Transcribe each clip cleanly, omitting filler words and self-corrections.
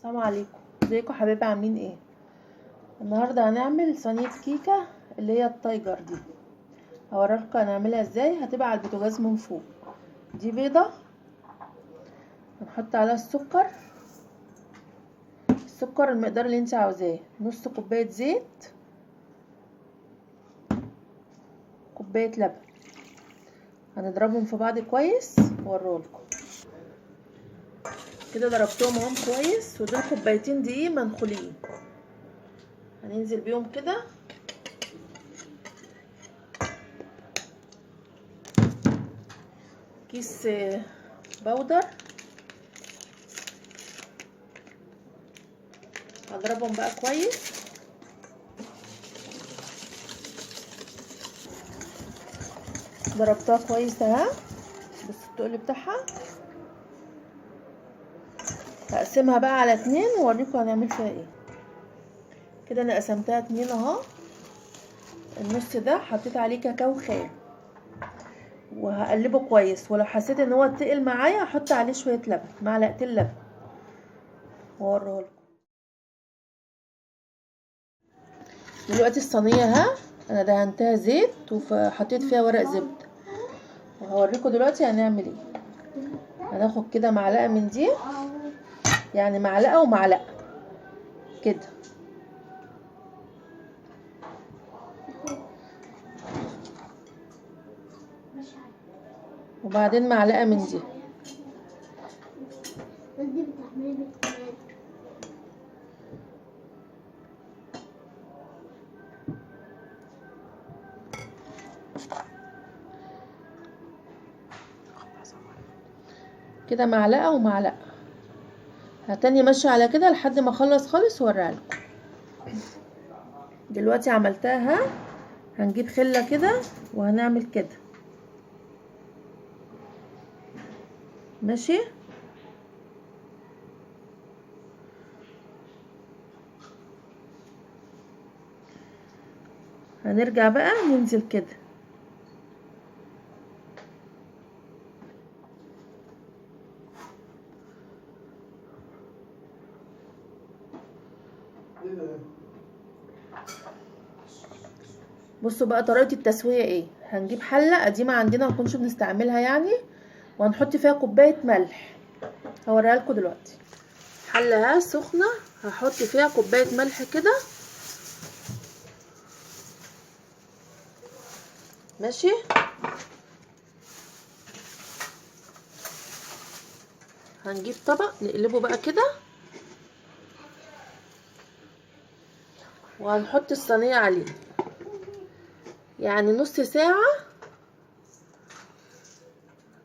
السلام عليكم، ازيكم حبايبي؟ عاملين ايه؟ النهارده هنعمل صينيه كيكه اللي هي التايجر دي. هوريلكم هنعملها ازاي. هتبقى على البوتاجاز من فوق. دي بيضه، هنحط عليها السكر المقدار اللي انت عاوزاه. نص كوبايه زيت، كوبايه لبن. هنضربهم في بعض كويس واوريلكم. كده ضربتهم اهم كويس، ودول كوبايتين دقيق منخولين. هننزل بيهم كده. كيس بودر، هضربهم بقى كويس. ضربتها كويس اهي. بص التقل بتاعها. هقسمها بقى على 2 واوريكم هنعمل فيها ايه. كده انا قسمتها 2 اهو. النص ده حطيت عليه كاكاو خام، وهقلبه كويس. ولو حسيت ان هو تقل معايا هحط عليه شويه لبن، معلقتين لبن، واوريهولكم. دلوقتي الصينيه اهي انا دهنتها زيت وحطيت فيها ورق زبده، وهوريكم دلوقتي هنعمل ايه. هناخد كده معلقه من دي، يعني معلقه ومعلقه كده، وبعدين معلقه من دي. كده معلقه ومعلقه. هتاني ماشيه على كده لحد ما اخلص خالص واوريها لكم. دلوقتي عملتها. هنجيب خله كده وهنعمل كده، ماشي. هنرجع بقى ننزل كده. بصوا بقى طريقة التسوية ايه. هنجيب حلة قديمة عندنا مكنش بنستعملها يعني، وهنحط فيها كوباية ملح. هوريها لكم دلوقتي. حلة سخنة، هحط فيها كوباية ملح كده، ماشي. هنجيب طبق نقلبه بقى كده، وهنحط الصينية عليه يعني نص ساعة،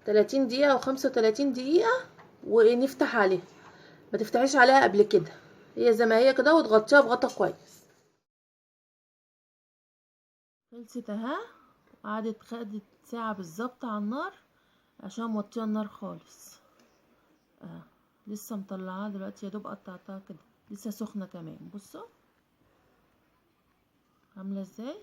30 دقيقة او 35 دقيقة، ونفتح عليها. ما تفتحيش عليها قبل كده، هي زي ما هي كده، وتغطيها بغطا كويس. خلصت اهي. خدت ساعة بالظبط على النار، عشان موطيه النار خالص. لسه مطلعاها دلوقتي، يا دوب قطعتها كده، لسه سخنة كمان. بصوا عاملة ازاي.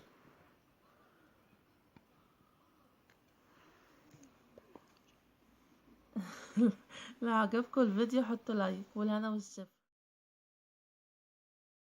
لو عجبكم الفيديو حطوا لايك، والهنا والشفا.